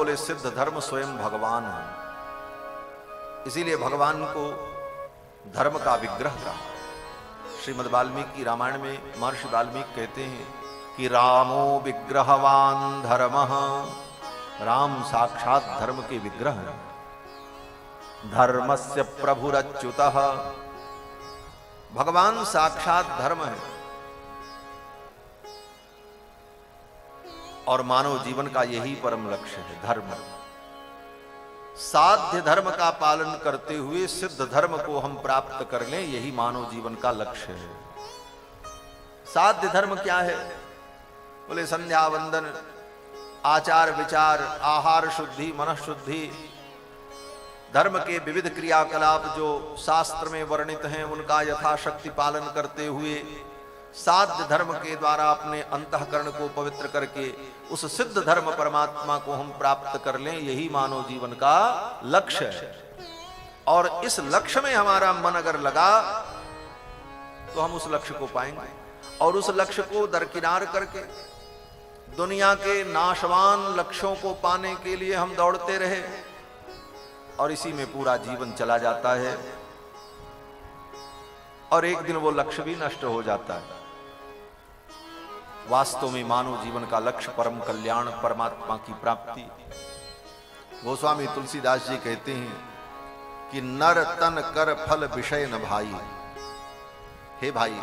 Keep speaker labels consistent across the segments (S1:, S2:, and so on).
S1: बोले सिद्ध धर्म स्वयं भगवान है, इसीलिए भगवान को धर्म का विग्रह कहा। श्रीमद् वाल्मीकि रामायण में महर्षि वाल्मीकि कहते हैं कि रामो विग्रहवान धर्मः, राम साक्षात धर्म के विग्रह हैं। धर्मस्य प्रभुरच्युतः, भगवान साक्षात धर्म है और मानव जीवन का यही परम लक्ष्य है, धर्म। साध्य धर्म का पालन करते हुए सिद्ध धर्म को हम प्राप्त कर लें, यही मानव जीवन का लक्ष्य है। साध्य धर्म क्या है? बोले संध्या वंदन, आचार विचार, आहार शुद्धि, मन शुद्धि, धर्म के विविध क्रियाकलाप जो शास्त्र में वर्णित हैं उनका यथाशक्ति पालन करते हुए साध्य धर्म के द्वारा अपने अंतःकरण को पवित्र करके उस सिद्ध धर्म परमात्मा को हम प्राप्त कर लें, यही मानव जीवन का लक्ष्य है। और इस लक्ष्य में हमारा मन अगर लगा तो हम उस लक्ष्य को पाएंगे। और उस लक्ष्य को दरकिनार करके दुनिया के नाशवान लक्ष्यों को पाने के लिए हम दौड़ते रहे और इसी में पूरा जीवन चला जाता है और एक दिन वो लक्ष्य भी नष्ट हो जाता है। वास्तव में मानव जीवन का लक्ष्य परम कल्याण, परमात्मा की प्राप्ति। गोस्वामी तुलसीदास जी कहते हैं कि नर तन कर फल विषय न भाई। हे भाई,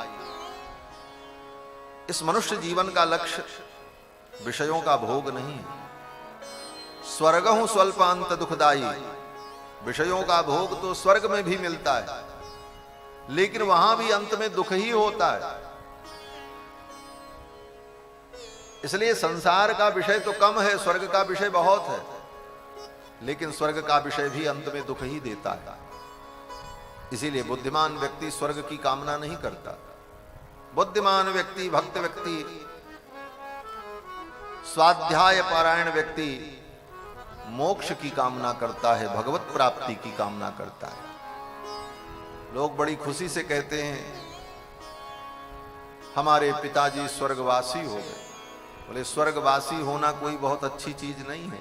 S1: इस मनुष्य जीवन का लक्ष्य विषयों का भोग नहीं। स्वर्गहु स्वल्पांत दुखदाई, विषयों का भोग तो स्वर्ग में भी मिलता है लेकिन वहां भी अंत में दुख ही होता है। इसलिए संसार का विषय तो कम है, स्वर्ग का विषय बहुत है, लेकिन स्वर्ग का विषय भी अंत में दुख ही देता है। इसीलिए बुद्धिमान व्यक्ति स्वर्ग की कामना नहीं करता। बुद्धिमान व्यक्ति, भक्त व्यक्ति, स्वाध्याय पारायण व्यक्ति मोक्ष की कामना करता है, भगवत प्राप्ति की कामना करता है। लोग बड़ी खुशी से कहते हैं हमारे पिताजी स्वर्गवासी हो गए। बोले स्वर्गवासी होना कोई बहुत अच्छी चीज नहीं है।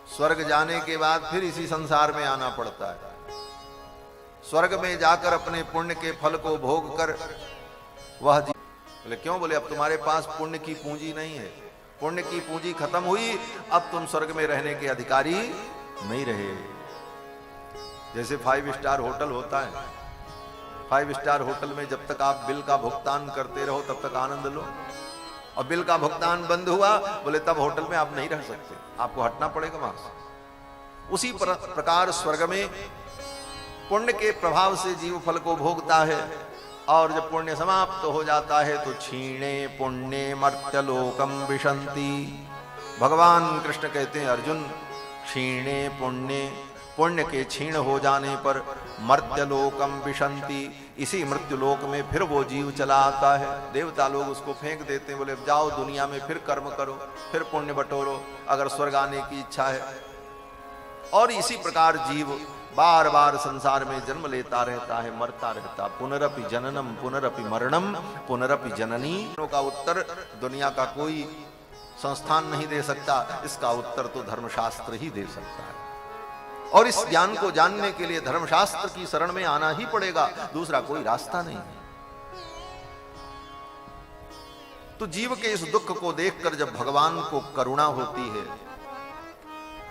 S1: स्वर्ग जाने के बाद फिर इसी संसार में आना पड़ता है। स्वर्ग में जाकर अपने पुण्य के फल को भोग कर वह बोले क्यों? बोले अब तुम्हारे पास पुण्य की पूंजी नहीं है, पुण्य की पूंजी खत्म हुई, अब तुम स्वर्ग में रहने के अधिकारी नहीं रहे। जैसे 5 स्टार होटल होता है, 5 स्टार होटल में जब तक आप बिल का भुगतान करते रहो तब तक आनंद लो, और बिल का भुगतान बंद हुआ बोले तब होटल में आप नहीं रह सकते, आपको हटना पड़ेगा वहां से। उसी प्रकार स्वर्ग में पुण्य के प्रभाव से जीव फल को भोगता है और जब पुण्य समाप्त हो जाता है तो क्षीणे पुण्य मर्त्यलोकम विशंति। भगवान कृष्ण कहते हैं अर्जुन, क्षीणे पुण्य, पुण्य के क्षीण हो जाने पर मर्त्यलोकम विशंति, इसी मृत्युलोक में फिर वो जीव चला आता है। देवता लोग उसको फेंक देते हैं, बोले जाओ दुनिया में फिर कर्म करो, फिर पुण्य बटोरो अगर स्वर्ग आने की इच्छा है। और इसी प्रकार जीव बार बार संसार में जन्म लेता रहता है, मरता रहता। पुनरपि जननम पुनरपि मरणम पुनरपि जननी का उत्तर दुनिया का कोई संस्थान नहीं दे सकता, इसका उत्तर तो धर्मशास्त्र ही दे सकता है। और इस ज्ञान को जानने के लिए धर्मशास्त्र की शरण में आना ही पड़ेगा, दूसरा कोई रास्ता नहीं। तो जीव के इस दुख को देखकर जब भगवान को करुणा होती है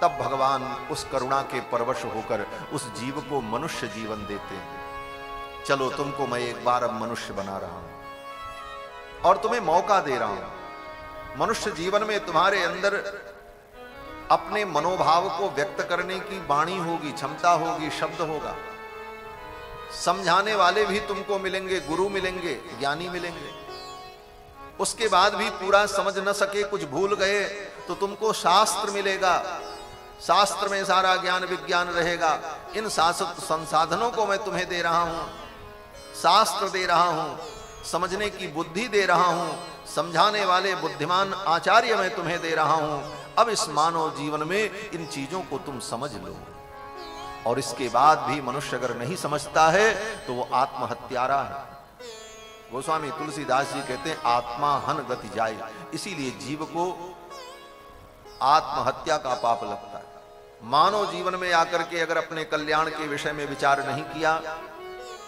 S1: तब भगवान उस करुणा के परवश होकर उस जीव को मनुष्य जीवन देते हैं। चलो तुमको मैं एक बार अब मनुष्य बना रहा हूं और तुम्हें मौका दे रहा हूं। मनुष्य जीवन में तुम्हारे अंदर अपने मनोभाव को व्यक्त करने की वाणी होगी, क्षमता होगी, शब्द होगा। समझाने वाले भी तुमको मिलेंगे, गुरु मिलेंगे, ज्ञानी मिलेंगे। उसके बाद भी पूरा समझ न सके, कुछ भूल गए तो तुमको शास्त्र मिलेगा, शास्त्र में सारा ज्ञान विज्ञान रहेगा। इन शास्त्र संसाधनों को मैं तुम्हें दे रहा हूं, शास्त्र दे रहा हूं, समझने की बुद्धि दे रहा हूं, समझाने वाले बुद्धिमान आचार्य मैं तुम्हें दे रहा हूं। अब इस मानव जीवन में इन चीजों को तुम समझ लो। और इसके बाद भी मनुष्य अगर नहीं समझता है तो वो आत्महत्यारा है। गोस्वामी तुलसीदास जी कहते हैं आत्मा हन गति जाए। इसीलिए जीव को आत्महत्या का पाप लगता है। मानव जीवन में आकर के अगर अपने कल्याण के विषय में विचार नहीं किया,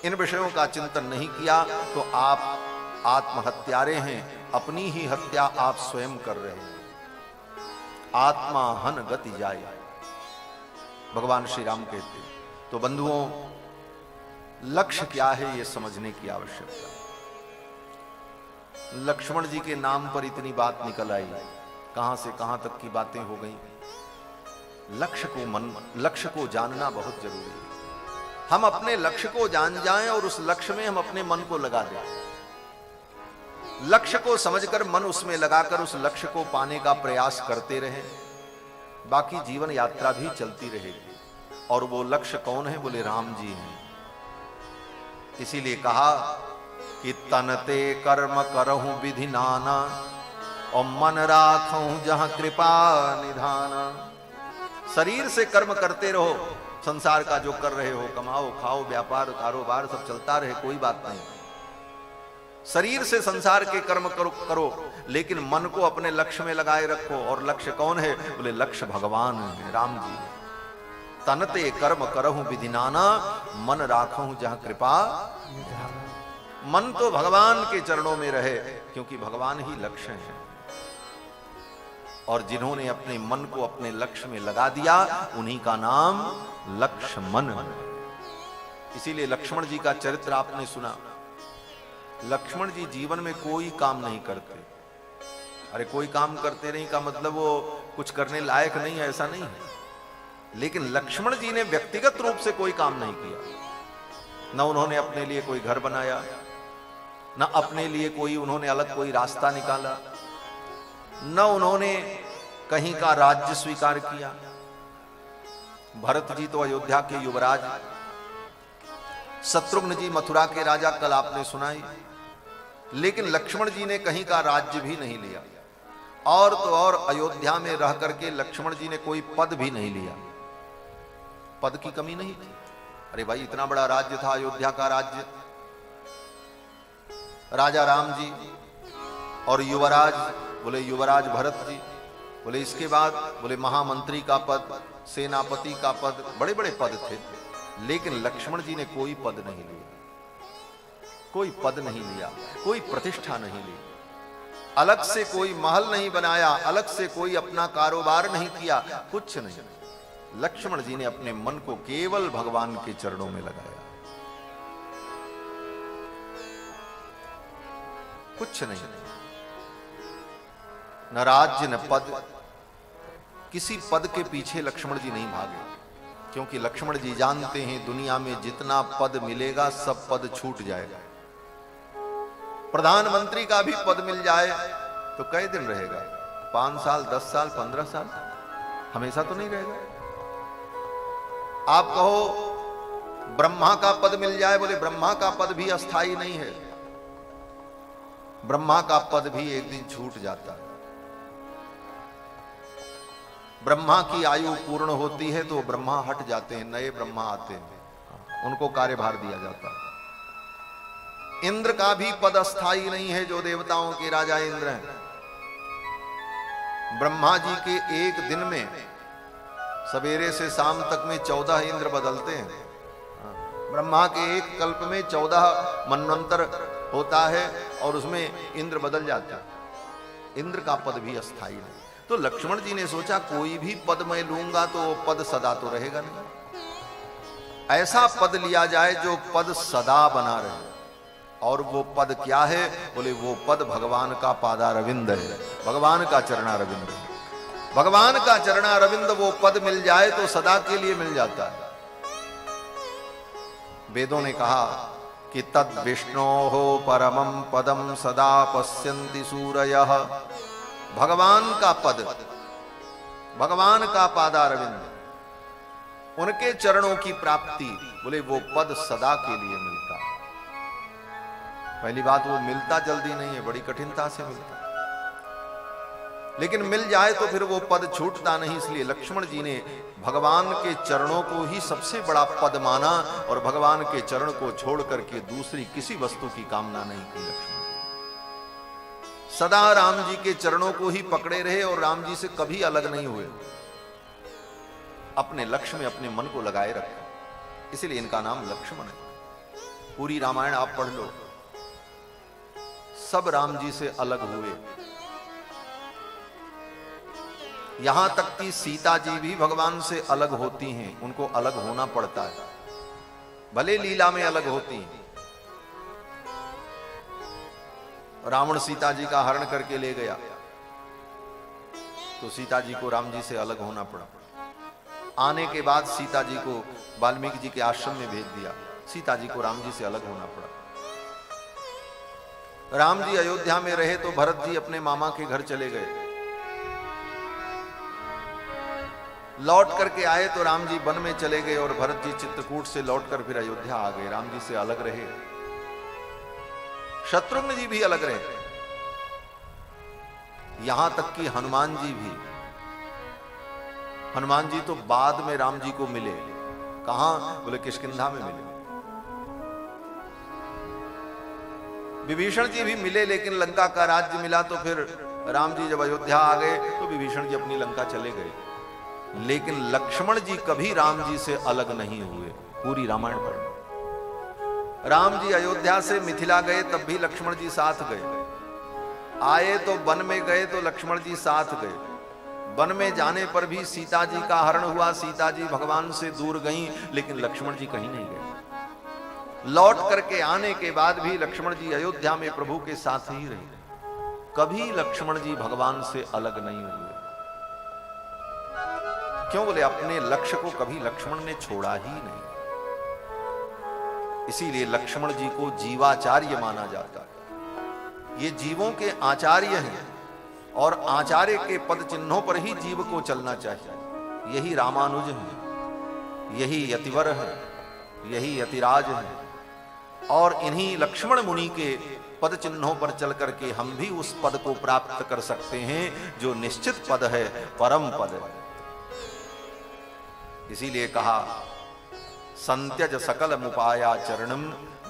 S1: इन विषयों का चिंतन नहीं किया, तो आप आत्महत्यारे हैं, अपनी ही हत्या आप स्वयं कर रहे हैं। आत्मा हन गति जाए, भगवान श्री राम कहते हैं। तो बंधुओं, लक्ष्य क्या है ये समझने की आवश्यकता। लक्ष्मण जी के नाम पर इतनी बात निकल आई, कहां से कहां तक की बातें हो गई। लक्ष्य को जानना बहुत जरूरी है। हम अपने लक्ष्य को जान जाएं और उस लक्ष्य में हम अपने मन को लगा दें। लक्ष्य को समझकर मन उसमें लगाकर उस लक्ष्य को पाने का प्रयास करते रहें, बाकी जीवन यात्रा भी चलती रहेगी। और वो लक्ष्य कौन है? बोले राम जी हैं। इसीलिए कहा कि तनते कर्म करहूं विधि नाना और मन राखूं जहां कृपा निधाना। शरीर से कर्म करते रहो, संसार का जो कर रहे हो, कमाओ खाओ, व्यापार कारोबार सब चलता रहे, कोई बात नहीं। शरीर से संसार के कर्म करो, लेकिन मन को अपने लक्ष्य में लगाए रखो। और लक्ष्य कौन है? बोले लक्ष्य भगवान है, राम जी। तनते कर्म करहूं विधि नाना, मन राखूं जहां कृपा। मन तो भगवान के चरणों में रहे, क्योंकि भगवान ही लक्ष्य है। और जिन्होंने अपने मन को अपने लक्ष्य में लगा दिया, उन्हीं का नाम लक्ष्मण। इसीलिए लक्ष्मण जी का चरित्र आपने सुना। लक्ष्मण जी जीवन में कोई काम नहीं करते। अरे कोई काम करते नहीं का मतलब वो कुछ करने लायक नहीं है, ऐसा नहीं है। लेकिन लक्ष्मण जी ने व्यक्तिगत रूप से कोई काम नहीं किया। न उन्होंने अपने लिए कोई घर बनाया, न अपने लिए कोई उन्होंने अलग कोई रास्ता निकाला, न उन्होंने कहीं का राज्य स्वीकार किया। भरत जी तो अयोध्या के युवराज, शत्रुघ्न जी मथुरा के राजा, कल आपने सुनाई। लेकिन लक्ष्मण जी ने कहीं का राज्य भी नहीं लिया। और तो और अयोध्या में रह करके लक्ष्मण जी ने कोई पद भी नहीं लिया। पद की कमी नहीं थी। अरे भाई, इतना बड़ा राज्य था अयोध्या का राज्य, राजा राम जी और युवराज, बोले युवराज भरत जी, बोले इसके बाद बोले महामंत्री का पद, सेनापति का पद, बड़े बड़े पद थे। लेकिन लक्ष्मण जी ने कोई पद नहीं लिया, कोई पद नहीं लिया, कोई प्रतिष्ठा नहीं ली, अलग से कोई महल नहीं बनाया, अलग से कोई अपना कारोबार नहीं किया, कुछ नहीं। लक्ष्मण जी ने अपने मन को केवल भगवान के चरणों में लगाया, कुछ नहीं। न राज्य न पद, किसी पद के पीछे लक्ष्मण जी नहीं भागे, क्योंकि लक्ष्मण जी जानते हैं दुनिया में जितना पद मिलेगा सब पद छूट जाएगा। प्रधानमंत्री का भी पद मिल जाए तो कई दिन रहेगा? 5 साल, 10 साल, 15 साल, हमेशा तो नहीं रहेगा। आप कहो ब्रह्मा का पद मिल जाए, बोले ब्रह्मा का पद भी अस्थाई नहीं है। ब्रह्मा का पद भी एक दिन छूट जाता है। ब्रह्मा की आयु पूर्ण होती है तो ब्रह्मा हट जाते हैं, नए ब्रह्मा आते हैं, उनको कार्यभार दिया जाता है। इंद्र का भी पद अस्थाई नहीं है, जो देवताओं के राजा इंद्र हैं। ब्रह्मा जी के एक दिन में सवेरे से शाम तक में 14 इंद्र बदलते हैं। ब्रह्मा के एक कल्प में 14 मनवंतर होता है और उसमें इंद्र बदल जाता है। इंद्र का पद भी अस्थाई नहीं। तो लक्ष्मण जी ने सोचा कोई भी पद मैं लूंगा तो वो पद सदा तो रहेगा नहीं। ऐसा पद लिया जाए जो पद सदा बना रहे। और वो पद क्या है? बोले वो पद भगवान का पादारविंद है, भगवान का चरणारविंद है। भगवान का चरणारविंद वो पद मिल जाए तो सदा के लिए मिल जाता है। वेदों ने कहा कि तद विष्णोः परमं पदम सदा पश्यन्ति सूरयः। भगवान का पद, भगवान का पादारविंद, उनके चरणों की प्राप्ति, बोले वो पद सदा के लिए मिलता है। पहली बात, वो मिलता जल्दी नहीं है, बड़ी कठिनता से मिलता, लेकिन मिल जाए तो फिर वो पद छूटता नहीं। इसलिए लक्ष्मण जी ने भगवान के चरणों को ही सबसे बड़ा पद माना और भगवान के चरण को छोड़ करके दूसरी किसी वस्तु की कामना नहीं की लक्ष्मण जी। सदा राम जी के चरणों को ही पकड़े रहे और राम जी से कभी अलग नहीं हुए, अपने लक्ष्य में अपने मन को लगाए रखा, इसलिए इनका नाम लक्ष्मण है। पूरी रामायण आप पढ़ लो, सब राम जी से अलग हुए। यहां तक कि सीता जी भी भगवान से अलग होती हैं, उनको अलग होना पड़ता है, भले लीला में अलग होती हैं। रावण सीता जी का हरण करके ले गया तो सीता जी को राम जी से अलग होना पड़ा। आने के बाद सीता जी को वाल्मीकि जी के आश्रम में भेज दिया, सीता जी को राम जी से अलग होना पड़ा। राम जी अयोध्या में रहे तो भरत जी अपने मामा के घर चले गए, लौट करके आए तो राम जी वन में चले गए और भरत जी चित्रकूट से लौटकर फिर अयोध्या आ गए, राम जी से अलग रहे। शत्रुघ्न जी भी अलग रहे, यहां तक कि हनुमान जी भी। हनुमान जी तो बाद में राम जी को मिले, कहां? बोले किष्किंधा में मिले। विभीषण जी भी मिले, लेकिन लंका का राज्य मिला तो फिर राम जी जब अयोध्या आ गए तो विभीषण जी अपनी लंका चले गए। लेकिन लक्ष्मण जी कभी राम जी से अलग नहीं हुए, पूरी रामायण पढ़। राम जी अयोध्या से मिथिला गए तब भी लक्ष्मण जी साथ गए, आए तो वन में गए तो लक्ष्मण जी साथ गए। वन में जाने पर भी सीता जी का हरण हुआ, सीता जी भगवान से दूर गईं, लेकिन लक्ष्मण जी कहीं नहीं गए। लौट करके आने के बाद भी लक्ष्मण जी अयोध्या में प्रभु के साथ ही रहे, कभी लक्ष्मण जी भगवान से अलग नहीं हुए। क्यों? बोले अपने लक्ष्य को कभी लक्ष्मण ने छोड़ा ही नहीं, इसीलिए लक्ष्मण जी को जीवाचार्य माना जाता है। ये जीवों के आचार्य हैं और आचार्य के पद चिन्हों पर ही जीव को चलना चाहिए। यही रामानुज हैं, यही यतिवर हैं, यही यतिराज हैं, और इन्हीं लक्ष्मण मुनि के पद चिन्हों पर चल करके हम भी उस पद को प्राप्त कर सकते हैं जो निश्चित पद है, परम पद है। इसीलिए कहा संत्यज सकल मुपाया चरणम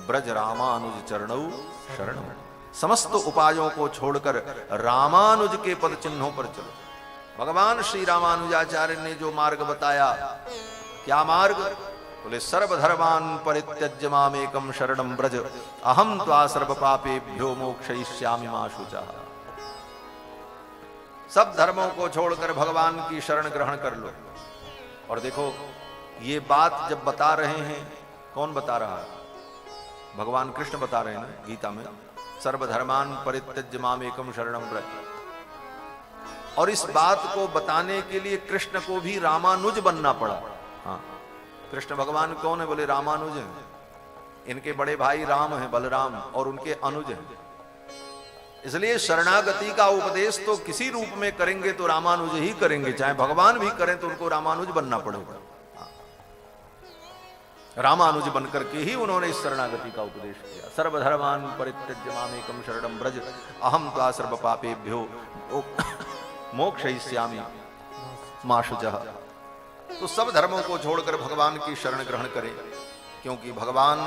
S1: ब्रज रामानुज चरणौ शरणम। समस्त उपायों को छोड़कर रामानुज के पद चिन्हों पर चलो। भगवान श्री रामानुजाचार्य ने जो मार्ग बताया, क्या मार्ग? बोले सर्वधर्मान् परित्यज्य मामेकं शरणं ब्रज अहं त्वा सर्व पापेभ्यो मोक्षयिष्यामि मा शुचः। सब धर्मों को छोड़कर भगवान की शरण ग्रहण कर लो। और देखो, ये बात जब बता रहे हैं, कौन बता रहा है? भगवान कृष्ण बता रहे हैं ना गीता में, सर्वधर्मान् परित्यज्य मामेकं शरणं ब्रज। और इस बात को बताने के लिए कृष्ण को भी रामानुज बनना पड़ा। हाँ, कृष्ण भगवान कौन है? बोले रामानुज हैं। इनके बड़े भाई राम हैं, बलराम, और उनके अनुज हैं। इसलिए शरणागति का उपदेश तो किसी रूप में करेंगे तो रामानुज ही करेंगे, चाहे भगवान भी करें तो उनको रामानुज बनना पड़ेगा। रामानुज बनकर के ही उन्होंने इस शरणागति का उपदेश किया। सर्वधर्मान् परित्यज्य मामेकं शरणं ब्रज अहं त्वा सर्व पापेभ्यो मोक्षयिष्यामि मा शुचः। तो सब धर्मों को छोड़कर भगवान की शरण ग्रहण करें, क्योंकि भगवान